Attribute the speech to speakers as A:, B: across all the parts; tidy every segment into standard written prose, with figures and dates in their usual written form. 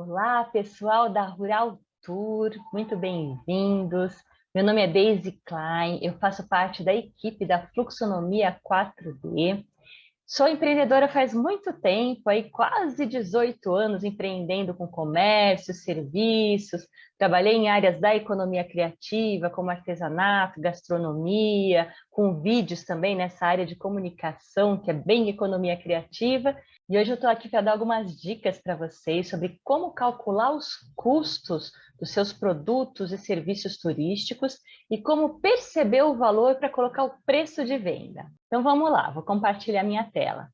A: Olá, pessoal da Rural Tour, muito bem-vindos. Meu nome é Daisy Klein, eu faço parte da equipe da Fluxonomia 4D. Sou empreendedora faz muito tempo, aí quase 18 anos empreendendo com comércio, serviços. Trabalhei em áreas da economia criativa, como artesanato, gastronomia, com vídeos também nessa área de comunicação, que é bem economia criativa. E hoje eu estou aqui para dar algumas dicas para vocês sobre como calcular os custos dos seus produtos e serviços turísticos e como perceber o valor para colocar o preço de venda. Então vamos lá, vou compartilhar minha tela.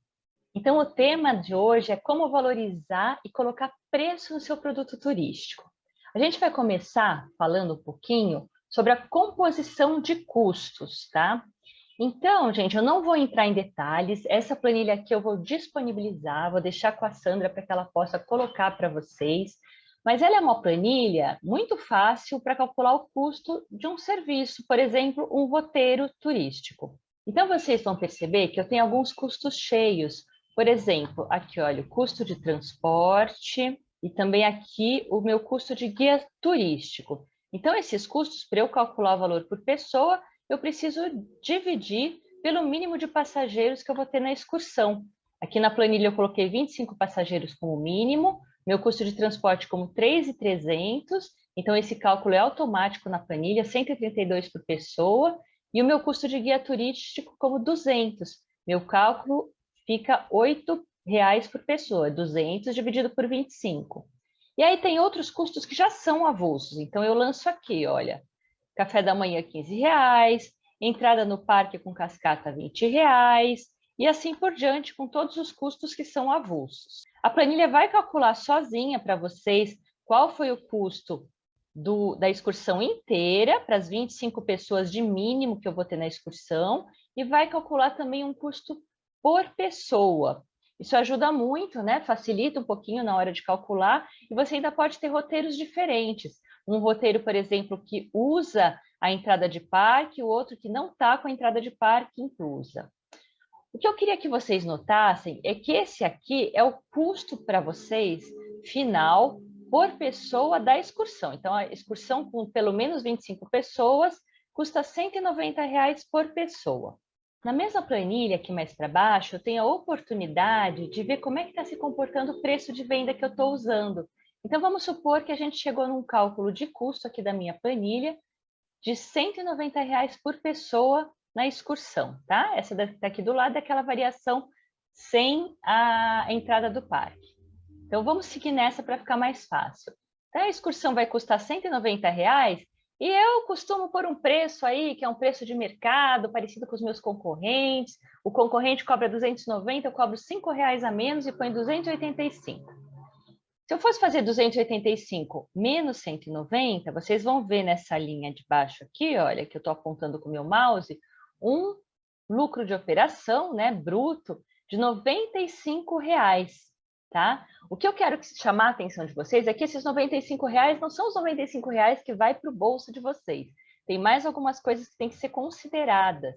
A: Então o tema de hoje é como valorizar e colocar preço no seu produto turístico. A gente vai começar falando um pouquinho sobre a composição de custos, tá? Então, gente, eu não vou entrar em detalhes, essa planilha aqui eu vou disponibilizar, vou deixar com a Sandra para que ela possa colocar para vocês, mas ela é uma planilha muito fácil para calcular o custo de um serviço, por exemplo, um roteiro turístico. Então, vocês vão perceber que eu tenho alguns custos cheios, por exemplo, aqui, olha, o custo de transporte e também aqui o meu custo de guia turístico. Então, esses custos, para eu calcular o valor por pessoa, eu preciso dividir pelo mínimo de passageiros que eu vou ter na excursão. Aqui na planilha eu coloquei 25 passageiros como mínimo, meu custo de transporte como 3.300, então esse cálculo é automático na planilha, 132 por pessoa, e o meu custo de guia turístico como 200. Meu cálculo fica R$ 8 por pessoa, 200 dividido por 25. E aí tem outros custos que já são avulsos, então eu lanço aqui, olha, café da manhã R$ 15, entrada no parque com cascata R$ 20, e assim por diante, com todos os custos que são avulsos. A planilha vai calcular sozinha para vocês qual foi o custo da excursão inteira, para as 25 pessoas de mínimo que eu vou ter na excursão, e vai calcular também um custo por pessoa. Isso ajuda muito, né? Facilita um pouquinho na hora de calcular, e você ainda pode ter roteiros diferentes. Um roteiro, por exemplo, que usa a entrada de parque, o outro que não está com a entrada de parque inclusa. O que eu queria que vocês notassem é que esse aqui é o custo para vocês final por pessoa da excursão. Então, a excursão com pelo menos 25 pessoas custa R$ 190 por pessoa. Na mesma planilha, aqui mais para baixo, eu tenho a oportunidade de ver como é que está se comportando o preço de venda que eu estou usando. Então, vamos supor que a gente chegou num cálculo de custo aqui da minha planilha de R$ 190 por pessoa na excursão, tá? Essa daqui do lado é aquela variação sem a entrada do parque. Então, vamos seguir nessa para ficar mais fácil. Então, a excursão vai custar R$ 190 e eu costumo pôr um preço aí, que é um preço de mercado, parecido com os meus concorrentes. O concorrente cobra 290, eu cobro R$ 5 a menos e põe 285. Se eu fosse fazer 285 menos 190, vocês vão ver nessa linha de baixo aqui, olha, que eu estou apontando com o meu mouse, um lucro de operação, né, bruto, de R$ 95, tá? O que eu quero chamar a atenção de vocês é que esses R$ 95 não são os R$ 95 que vai para o bolso de vocês. Tem mais algumas coisas que têm que ser consideradas.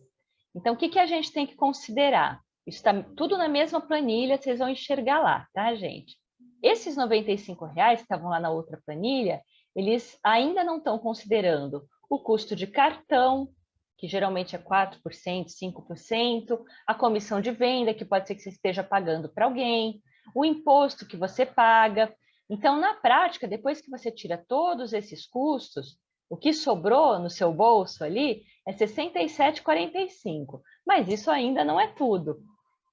A: Então, o que, que a gente tem que considerar? Isso está tudo na mesma planilha, vocês vão enxergar lá, tá, gente? Esses R$ 95 que estavam lá na outra planilha, eles ainda não estão considerando o custo de cartão, que geralmente é 4%, 5%, a comissão de venda, que pode ser que você esteja pagando para alguém, o imposto que você paga. Então, na prática, depois que você tira todos esses custos, o que sobrou no seu bolso ali é R$ 67,45. Mas isso ainda não é tudo.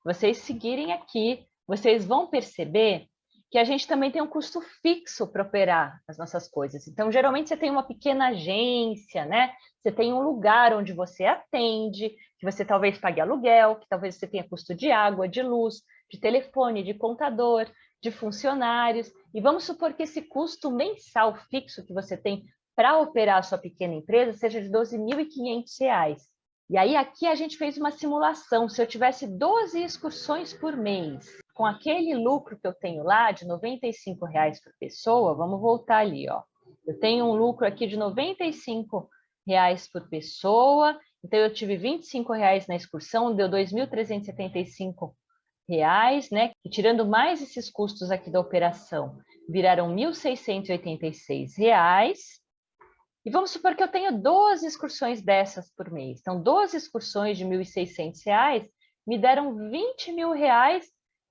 A: Vocês seguirem aqui, vocês vão perceber que a gente também tem um custo fixo para operar as nossas coisas. Então, geralmente você tem uma pequena agência, né? Você tem um lugar onde você atende, que você talvez pague aluguel, que talvez você tenha custo de água, de luz, de telefone, de contador, de funcionários. E vamos supor que esse custo mensal fixo que você tem para operar a sua pequena empresa seja de R$ 12.500. E aí aqui a gente fez uma simulação. Se eu tivesse 12 excursões por mês, com aquele lucro que eu tenho lá de R$ 95 por pessoa, vamos voltar ali, ó. Eu tenho um lucro aqui de R$ 95 por pessoa, então eu tive R$ 25 na excursão, deu R$ 2.375, né? E tirando mais esses custos aqui da operação, viraram R$ 1.686. E vamos supor que eu tenho 12 excursões dessas por mês. Então, 12 excursões de R$ 1.600 me deram R$ 20 mil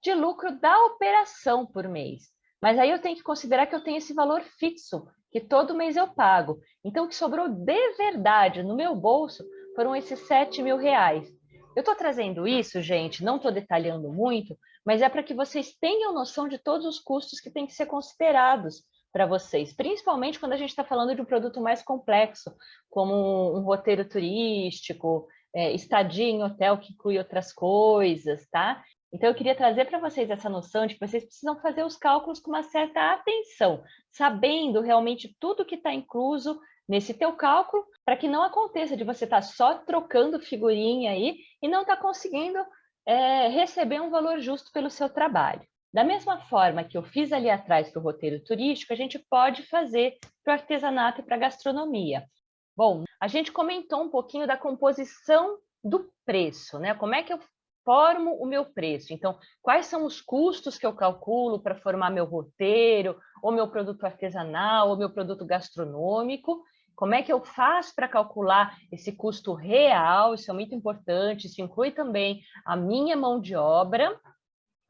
A: de lucro da operação por mês. Mas aí eu tenho que considerar que eu tenho esse valor fixo, que todo mês eu pago. Então, o que sobrou de verdade no meu bolso foram esses R$ 7 mil. Eu estou trazendo isso, gente, não estou detalhando muito, mas é para que vocês tenham noção de todos os custos que têm que ser considerados para vocês, principalmente quando a gente está falando de um produto mais complexo, como um roteiro turístico, estadia em hotel que inclui outras coisas, tá? Então, eu queria trazer para vocês essa noção de que vocês precisam fazer os cálculos com uma certa atenção, sabendo realmente tudo que está incluso nesse teu cálculo, para que não aconteça de você estar só trocando figurinha aí e não estar conseguindo receber um valor justo pelo seu trabalho. Da mesma forma que eu fiz ali atrás para o roteiro turístico, a gente pode fazer para o artesanato e para a gastronomia. Bom, a gente comentou um pouquinho da composição do preço, né? Como é que eu formo o meu preço? Então, quais são os custos que eu calculo para formar meu roteiro, ou meu produto artesanal, ou meu produto gastronômico? Como é que eu faço para calcular esse custo real? Isso é muito importante, isso inclui também a minha mão de obra.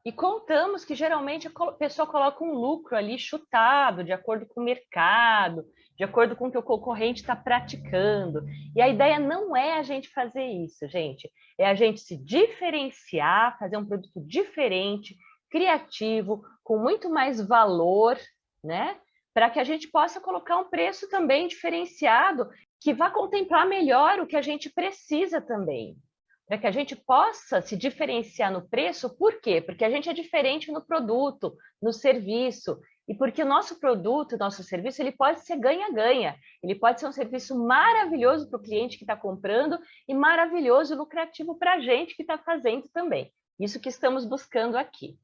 A: E contamos que geralmente a pessoa coloca um lucro ali chutado, de acordo com o mercado, de acordo com o que o concorrente está praticando. E a ideia não é a gente fazer isso, gente. É a gente se diferenciar, fazer um produto diferente, criativo, com muito mais valor, né? Para que a gente possa colocar um preço também diferenciado, que vá contemplar melhor o que a gente precisa também. Para que a gente possa se diferenciar no preço, por quê? Porque a gente é diferente no produto, no serviço, e porque o nosso produto, o nosso serviço, ele pode ser ganha-ganha, ele pode ser um serviço maravilhoso para o cliente que está comprando e maravilhoso e lucrativo para a gente que está fazendo também. Isso que estamos buscando aqui.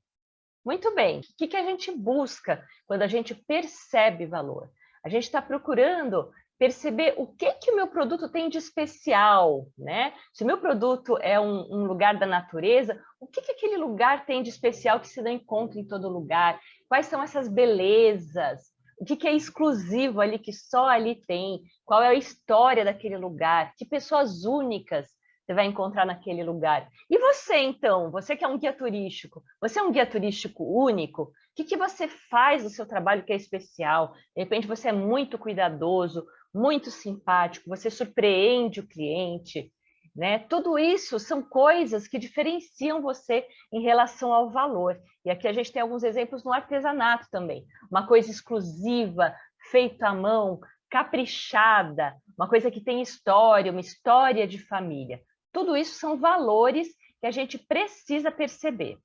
A: Muito bem, o que a gente busca quando a gente percebe valor? A gente está procurando perceber o que o meu produto tem de especial, né? Se o meu produto é um lugar da natureza, o que aquele lugar tem de especial que se não encontra em todo lugar? Quais são essas belezas? O que é exclusivo ali, que só ali tem? Qual é a história daquele lugar? Que pessoas únicas você vai encontrar naquele lugar? E você, então? Você que é um guia turístico, você é um guia turístico único? O que você faz do seu trabalho que é especial? De repente você é muito cuidadoso, muito simpático, você surpreende o cliente, né? Tudo isso são coisas que diferenciam você em relação ao valor. E aqui a gente tem alguns exemplos no artesanato também. Uma coisa exclusiva, feita à mão, caprichada, uma coisa que tem história, uma história de família. Tudo isso são valores que a gente precisa perceber.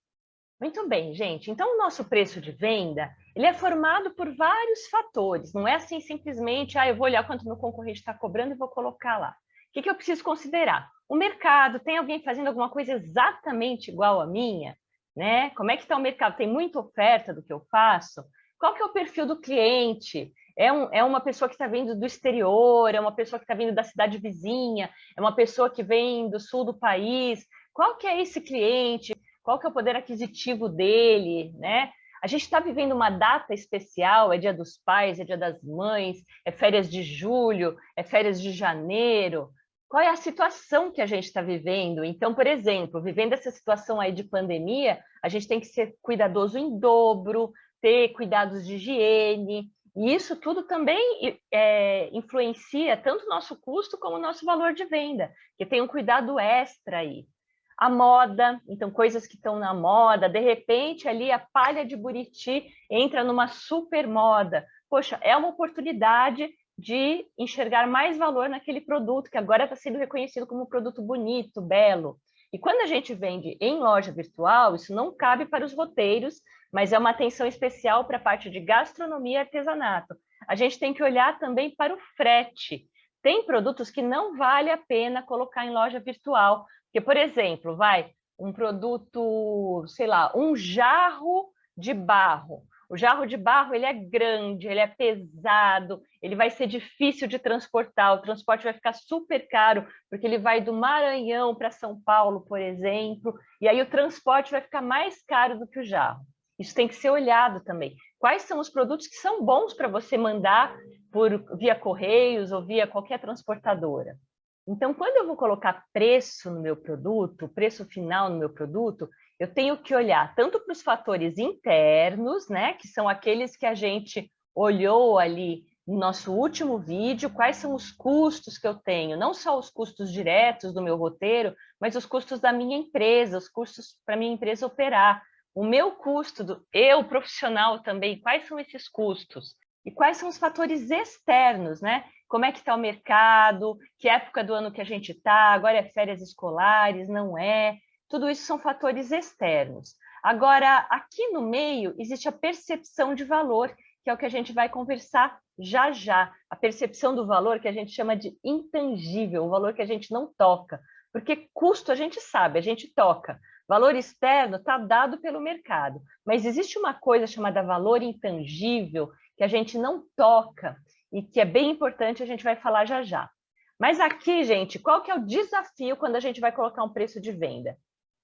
A: Muito bem, gente. Então, o nosso preço de venda, ele é formado por vários fatores. Não é assim simplesmente, eu vou olhar quanto meu concorrente está cobrando e vou colocar lá. O que eu preciso considerar? O mercado, tem alguém fazendo alguma coisa exatamente igual à minha? Né? Como é que está o mercado? Tem muita oferta do que eu faço? Qual que é o perfil do cliente? É uma pessoa que está vindo do exterior? É uma pessoa que está vindo da cidade vizinha? É uma pessoa que vem do sul do país? Qual que é esse cliente? Qual que é o poder aquisitivo dele, né? A gente está vivendo uma data especial, é Dia dos Pais, é Dia das Mães, é férias de julho, é férias de janeiro. Qual é a situação que a gente está vivendo? Então, por exemplo, vivendo essa situação aí de pandemia, a gente tem que ser cuidadoso em dobro, ter cuidados de higiene, e isso tudo também influencia tanto o nosso custo como o nosso valor de venda, que tem um cuidado extra aí. A moda, então coisas que estão na moda, de repente ali a palha de Buriti entra numa super moda. Poxa, é uma oportunidade de enxergar mais valor naquele produto que agora está sendo reconhecido como um produto bonito, belo. E quando a gente vende em loja virtual, isso não cabe para os roteiros, mas é uma atenção especial para a parte de gastronomia e artesanato. A gente tem que olhar também para o frete. Tem produtos que não vale a pena colocar em loja virtual, porque, por exemplo, um produto, sei lá, um jarro de barro. O jarro de barro, ele é grande, ele é pesado, ele vai ser difícil de transportar, o transporte vai ficar super caro, porque ele vai do Maranhão para São Paulo, por exemplo, e aí o transporte vai ficar mais caro do que o jarro. Isso tem que ser olhado também. quais são os produtos que são bons para você mandar via correios ou via qualquer transportadora. Então, quando eu vou colocar preço no meu produto, preço final no meu produto, eu tenho que olhar tanto para os fatores internos, né, que são aqueles que a gente olhou ali no nosso último vídeo, quais são os custos que eu tenho, não só os custos diretos do meu roteiro, mas os custos da minha empresa, os custos para minha empresa operar. O meu custo, eu profissional também, quais são esses custos? E quais são os fatores externos, né? Como é que está o mercado, que época do ano que a gente está, agora é férias escolares, não é? Tudo isso são fatores externos. Agora, aqui no meio, existe a percepção de valor, que é o que a gente vai conversar já já. A percepção do valor que a gente chama de intangível, o valor que a gente não toca. Porque custo a gente sabe, a gente toca. Valor externo está dado pelo mercado. Mas existe uma coisa chamada valor intangível que a gente não toca e que é bem importante, a gente vai falar já já. Mas aqui, gente, qual que é o desafio quando a gente vai colocar um preço de venda?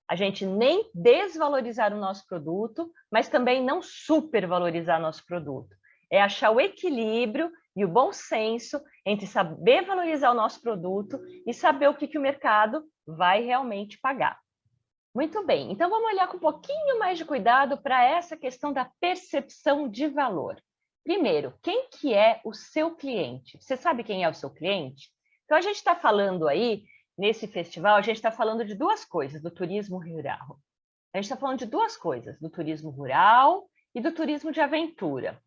A: A gente nem desvalorizar o nosso produto, mas também não supervalorizar nosso produto. É achar o equilíbrio e o bom senso entre saber valorizar o nosso produto e saber o que o mercado vai realmente pagar. Muito bem, então vamos olhar com um pouquinho mais de cuidado para essa questão da percepção de valor. Primeiro, quem que é o seu cliente? Você sabe quem é o seu cliente? Então, a gente está falando aí, nesse festival, a gente está falando de duas coisas, do turismo rural. A gente está falando de duas coisas, do turismo rural e do turismo de aventura.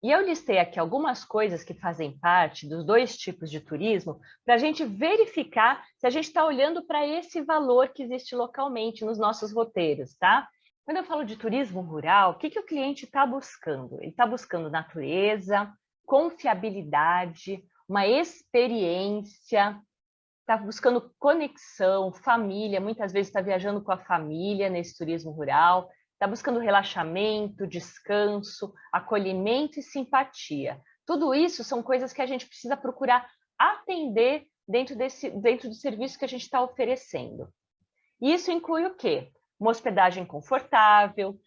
A: E eu listei aqui algumas coisas que fazem parte dos dois tipos de turismo para a gente verificar se a gente está olhando para esse valor que existe localmente nos nossos roteiros, tá? Quando eu falo de turismo rural, o que o cliente está buscando? Ele está buscando natureza, confiabilidade, uma experiência, está buscando conexão, família, muitas vezes está viajando com a família nesse turismo rural, está buscando relaxamento, descanso, acolhimento e simpatia. Tudo isso são coisas que a gente precisa procurar atender dentro do serviço que a gente está oferecendo. E isso inclui o quê? Uma hospedagem confortável,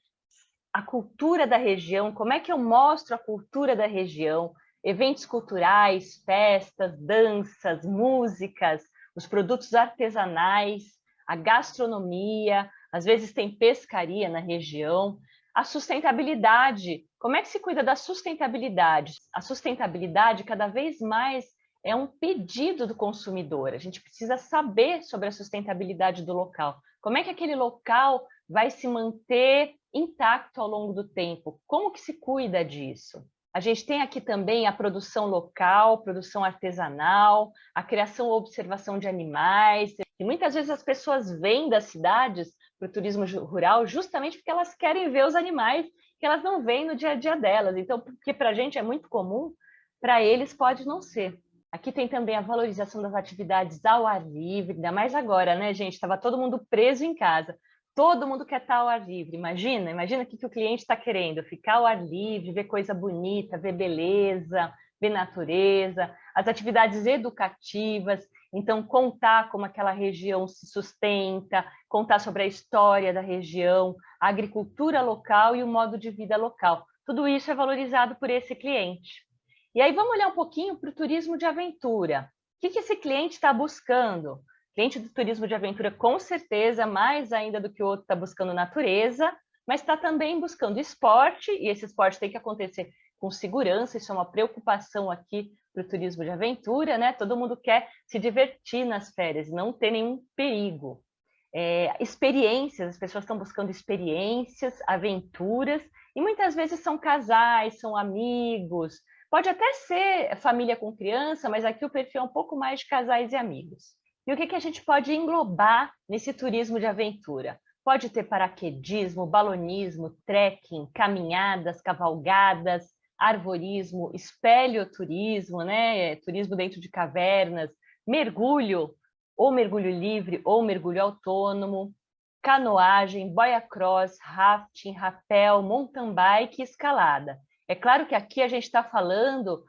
A: a cultura da região, como é que eu mostro a cultura da região, eventos culturais, festas, danças, músicas, os produtos artesanais, a gastronomia, às vezes tem pescaria na região, a sustentabilidade, como é que se cuida da sustentabilidade? A sustentabilidade cada vez mais é um pedido do consumidor, a gente precisa saber sobre a sustentabilidade do local, como é que aquele local vai se manter intacto ao longo do tempo, como que se cuida disso? A gente tem aqui também a produção local, produção artesanal, a criação ou observação de animais. E muitas vezes as pessoas vêm das cidades para o turismo rural justamente porque elas querem ver os animais que elas não veem no dia a dia delas. Então, porque para a gente é muito comum, para eles pode não ser. Aqui tem também a valorização das atividades ao ar livre, ainda mais agora, né, gente? Estava todo mundo preso em casa. Todo mundo quer estar ao ar livre, imagina o que o cliente está querendo, ficar ao ar livre, ver coisa bonita, ver beleza, ver natureza, as atividades educativas, então contar como aquela região se sustenta, contar sobre a história da região, a agricultura local e o modo de vida local. Tudo isso é valorizado por esse cliente. E aí vamos olhar um pouquinho para o turismo de aventura. O que esse cliente está buscando? Cliente do turismo de aventura, com certeza, mais ainda do que o outro, está buscando natureza, mas está também buscando esporte, e esse esporte tem que acontecer com segurança, isso é uma preocupação aqui para o turismo de aventura, né? Todo mundo quer se divertir nas férias, não ter nenhum perigo. Experiências, as pessoas estão buscando experiências, aventuras, e muitas vezes são casais, são amigos, pode até ser família com criança, mas aqui o perfil é um pouco mais de casais e amigos. E o que a gente pode englobar nesse turismo de aventura? Pode ter paraquedismo, balonismo, trekking, caminhadas, cavalgadas, arvorismo, espeleoturismo, né? Turismo dentro de cavernas, mergulho, ou mergulho livre, ou mergulho autônomo, canoagem, boia cross, rafting, rapel, mountain bike e escalada. É claro que aqui a gente está falando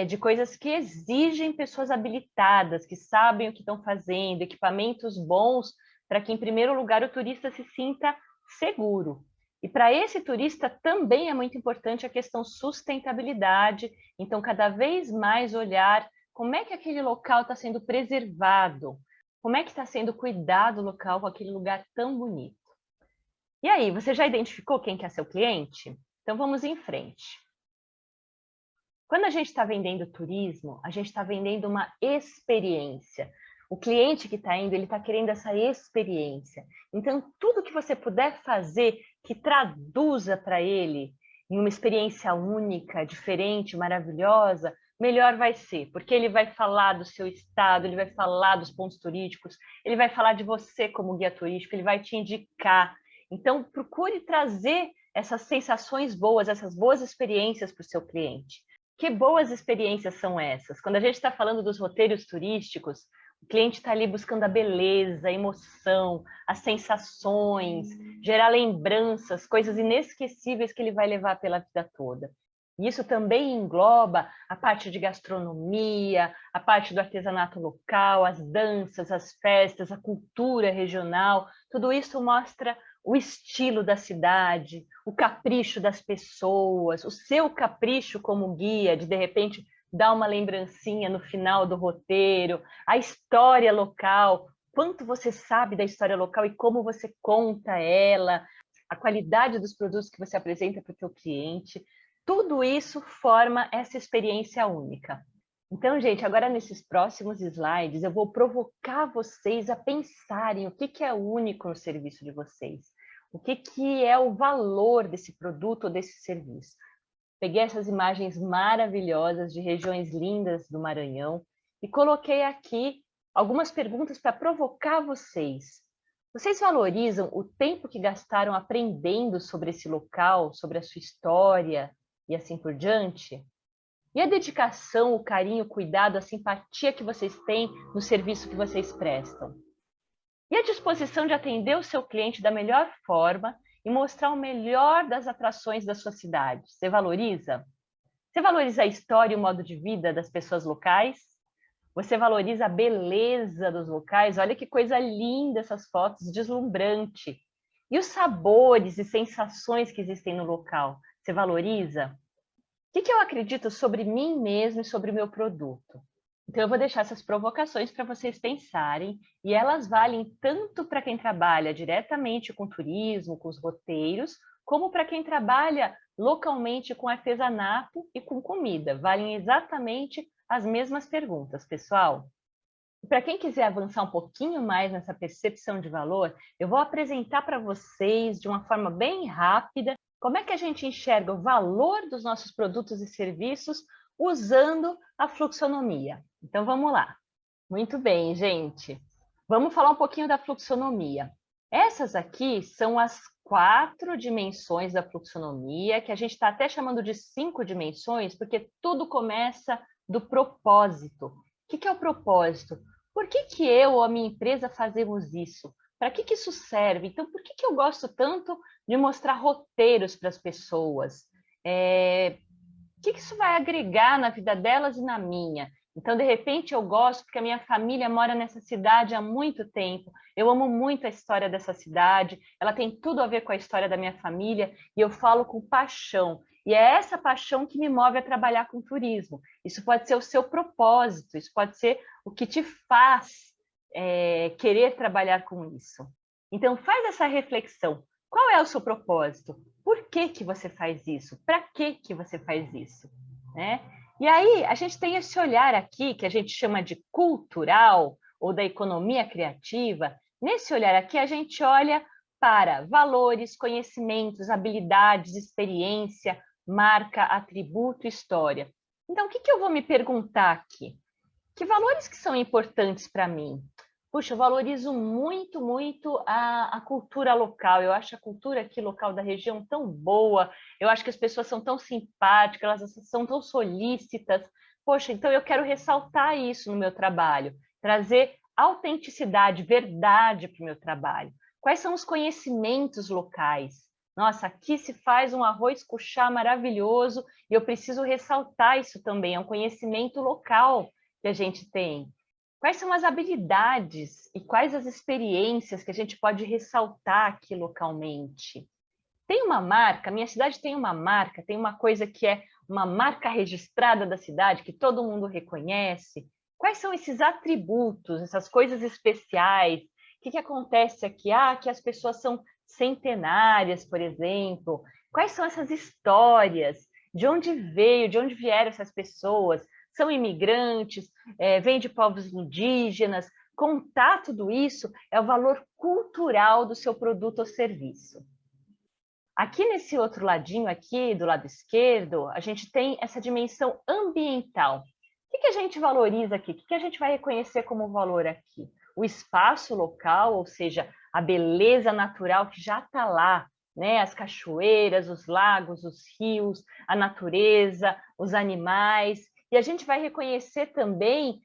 A: de coisas que exigem pessoas habilitadas, que sabem o que estão fazendo, equipamentos bons, para que, em primeiro lugar, o turista se sinta seguro. E para esse turista também é muito importante a questão sustentabilidade, então cada vez mais olhar como é que aquele local está sendo preservado, como é que está sendo cuidado o local com aquele lugar tão bonito. E aí, você já identificou quem que é seu cliente? Então vamos em frente. Quando a gente está vendendo turismo, a gente está vendendo uma experiência. O cliente que está indo, ele está querendo essa experiência. Então, tudo que você puder fazer que traduza para ele em uma experiência única, diferente, maravilhosa, melhor vai ser, porque ele vai falar do seu estado, ele vai falar dos pontos turísticos, ele vai falar de você como guia turístico, ele vai te indicar. Então, procure trazer essas sensações boas, essas boas experiências para o seu cliente. Que boas experiências são essas? Quando a gente está falando dos roteiros turísticos, o cliente está ali buscando a beleza, a emoção, as sensações, gerar lembranças, coisas inesquecíveis que ele vai levar pela vida toda. E isso também engloba a parte de gastronomia, a parte do artesanato local, as danças, as festas, a cultura regional. Tudo isso mostra o estilo da cidade, o capricho das pessoas, o seu capricho como guia, de repente dar uma lembrancinha no final do roteiro, a história local, quanto você sabe da história local e como você conta ela, a qualidade dos produtos que você apresenta para o seu cliente, tudo isso forma essa experiência única. Então, gente, agora nesses próximos slides, eu vou provocar vocês a pensarem o que é único no serviço de vocês. O que é o valor desse produto ou desse serviço. Peguei essas imagens maravilhosas de regiões lindas do Maranhão e coloquei aqui algumas perguntas para provocar vocês. Vocês valorizam o tempo que gastaram aprendendo sobre esse local, sobre a sua história e assim por diante? E a dedicação, o carinho, o cuidado, a simpatia que vocês têm no serviço que vocês prestam? E a disposição de atender o seu cliente da melhor forma e mostrar o melhor das atrações da sua cidade? Você valoriza? Você valoriza a história e o modo de vida das pessoas locais? Você valoriza a beleza dos locais? Olha que coisa linda essas fotos, deslumbrante. E os sabores e sensações que existem no local? Você valoriza? O que eu acredito sobre mim mesmo e sobre o meu produto? Então, eu vou deixar essas provocações para vocês pensarem, e elas valem tanto para quem trabalha diretamente com turismo, com os roteiros, como para quem trabalha localmente com artesanato e com comida. Valem exatamente as mesmas perguntas, pessoal. Para quem quiser avançar um pouquinho mais nessa percepção de valor, eu vou apresentar para vocês, de uma forma bem rápida, como é que a gente enxerga o valor dos nossos produtos e serviços usando a fluxonomia. Então, vamos lá. Muito bem, gente. Vamos falar um pouquinho da fluxonomia. Essas aqui são as 4 dimensões da fluxonomia, que a gente está até chamando de 5 dimensões, porque tudo começa do propósito. O que é o propósito? Por que eu ou a minha empresa fazemos isso? Para que isso serve? Então, por que eu gosto tanto de mostrar roteiros para as pessoas? O que isso vai agregar na vida delas e na minha? Então, de repente, eu gosto porque a minha família mora nessa cidade há muito tempo. Eu amo muito a história dessa cidade. Ela tem tudo a ver com a história da minha família e eu falo com paixão. E é essa paixão que me move a trabalhar com turismo. Isso pode ser o seu propósito, isso pode ser o que te faz querer trabalhar com isso. Então, faz essa reflexão. Qual é o seu propósito? Por que você faz isso? Para que você faz isso? Né? E aí, a gente tem esse olhar aqui, que a gente chama de cultural, ou da economia criativa. Nesse olhar aqui, a gente olha para valores, conhecimentos, habilidades, experiência, marca, atributo, história. Então, o que eu vou me perguntar aqui? Que valores que são importantes para mim? Puxa, eu valorizo muito, muito a cultura local. Eu acho a cultura aqui local da região tão boa. Eu acho que as pessoas são tão simpáticas, elas são tão solícitas. Poxa, então eu quero ressaltar isso no meu trabalho, trazer autenticidade, verdade para o meu trabalho. Quais são os conhecimentos locais? Nossa, aqui se faz um arroz cuchá maravilhoso e eu preciso ressaltar isso também. É um conhecimento local que a gente tem. Quais são as habilidades e quais as experiências que a gente pode ressaltar aqui localmente? Tem uma marca, minha cidade tem uma marca, tem uma coisa que é uma marca registrada da cidade, que todo mundo reconhece. Quais são esses atributos, essas coisas especiais? O que acontece aqui? Que as pessoas são centenárias, por exemplo. Quais são essas histórias? De onde veio, de onde vieram essas pessoas? São imigrantes? Vêm de povos indígenas? Contar tudo isso é o valor cultural do seu produto ou serviço. Aqui nesse outro ladinho aqui, do lado esquerdo, a gente tem essa dimensão ambiental. O que a gente valoriza aqui? O que a gente vai reconhecer como valor aqui? O espaço local, ou seja, a beleza natural que já está lá, né? As cachoeiras, os lagos, os rios, a natureza, os animais. E a gente vai reconhecer também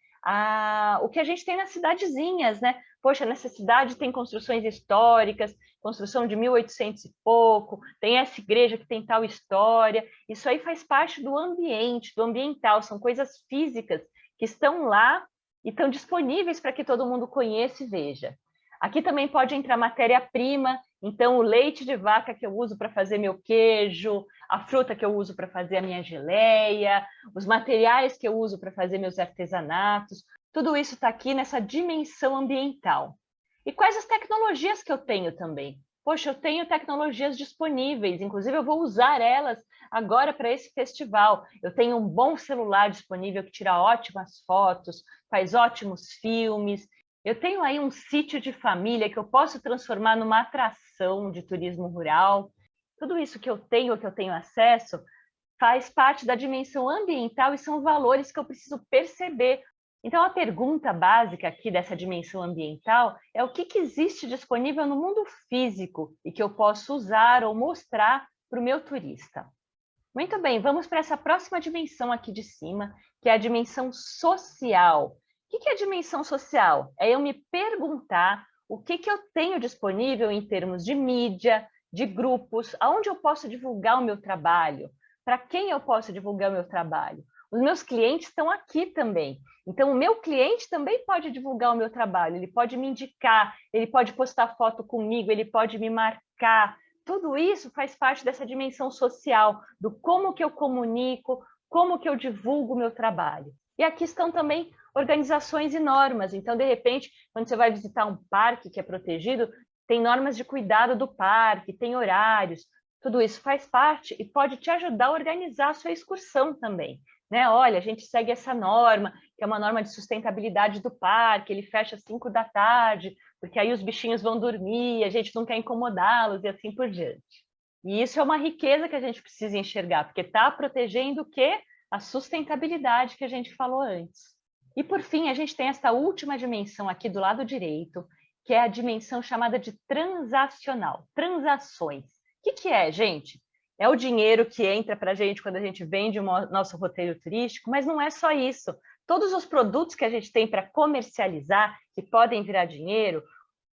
A: o que a gente tem nas cidadezinhas, né? Poxa, nessa cidade tem construções históricas, construção de 1800 e pouco, tem essa igreja que tem tal história. Isso aí faz parte do ambiente, do ambiental, são coisas físicas que estão lá e estão disponíveis para que todo mundo conheça e veja. Aqui também pode entrar matéria-prima, então o leite de vaca que eu uso para fazer meu queijo, a fruta que eu uso para fazer a minha geleia, os materiais que eu uso para fazer meus artesanatos, tudo isso está aqui nessa dimensão ambiental. E quais as tecnologias que eu tenho também? Poxa, eu tenho tecnologias disponíveis, inclusive eu vou usar elas agora para esse festival. Eu tenho um bom celular disponível que tira ótimas fotos, faz ótimos filmes. Eu tenho aí um sítio de família que eu posso transformar numa atração de turismo rural. Tudo isso que eu tenho acesso, faz parte da dimensão ambiental e são valores que eu preciso perceber. Então, a pergunta básica aqui dessa dimensão ambiental é o que existe disponível no mundo físico e que eu posso usar ou mostrar para o meu turista. Muito bem, vamos para essa próxima dimensão aqui de cima, que é a dimensão social. O que é a dimensão social? É eu me perguntar o que eu tenho disponível em termos de mídia, de grupos, aonde eu posso divulgar o meu trabalho, para quem eu posso divulgar o meu trabalho. Os meus clientes estão aqui também. Então, o meu cliente também pode divulgar o meu trabalho, ele pode me indicar, ele pode postar foto comigo, ele pode me marcar. Tudo isso faz parte dessa dimensão social, do como que eu comunico, como que eu divulgo o meu trabalho. E aqui estão também organizações e normas. Então, de repente, quando você vai visitar um parque que é protegido, tem normas de cuidado do parque, tem horários. Tudo isso faz parte e pode te ajudar a organizar a sua excursão também. Né? Olha, a gente segue essa norma, que é uma norma de sustentabilidade do parque, ele fecha às 5 da tarde, porque aí os bichinhos vão dormir, a gente não quer incomodá-los e assim por diante. E isso é uma riqueza que a gente precisa enxergar, porque está protegendo o quê? A sustentabilidade que a gente falou antes. E por fim, a gente tem essa última dimensão aqui do lado direito, que é a dimensão chamada de transacional, transações. O que é, gente? É o dinheiro que entra para a gente quando a gente vende o nosso roteiro turístico, mas não é só isso. Todos os produtos que a gente tem para comercializar, que podem virar dinheiro,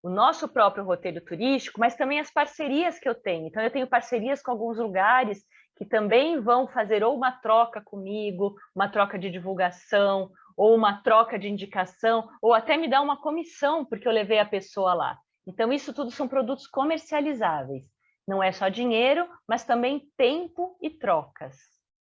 A: o nosso próprio roteiro turístico, mas também as parcerias que eu tenho. Então, eu tenho parcerias com alguns lugares que também vão fazer ou uma troca comigo, uma troca de divulgação, ou uma troca de indicação, ou até me dar uma comissão, porque eu levei a pessoa lá. Então, isso tudo são produtos comercializáveis. Não é só dinheiro, mas também tempo e trocas.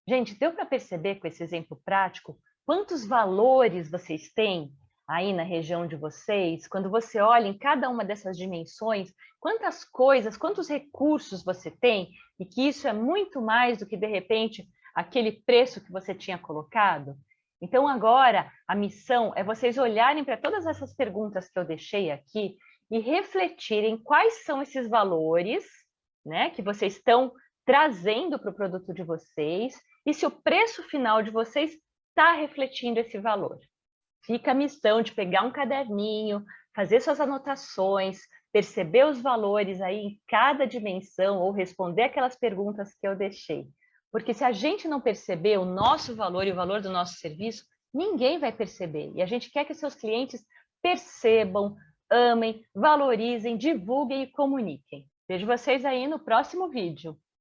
A: Gente, deu para perceber com esse exemplo prático quantos valores vocês têm aí na região de vocês? Quando você olha em cada uma dessas dimensões, quantas coisas, quantos recursos você tem e que isso é muito mais do que, de repente, aquele preço que você tinha colocado? Então, agora, a missão é vocês olharem para todas essas perguntas que eu deixei aqui e refletirem quais são esses valores, né, que vocês estão trazendo para o produto de vocês e se o preço final de vocês está refletindo esse valor. Fica a missão de pegar um caderninho, fazer suas anotações, perceber os valores aí em cada dimensão ou responder aquelas perguntas que eu deixei. Porque se a gente não perceber o nosso valor e o valor do nosso serviço, ninguém vai perceber. E a gente quer que seus clientes percebam, amem, valorizem, divulguem e comuniquem. Vejo vocês aí no próximo vídeo.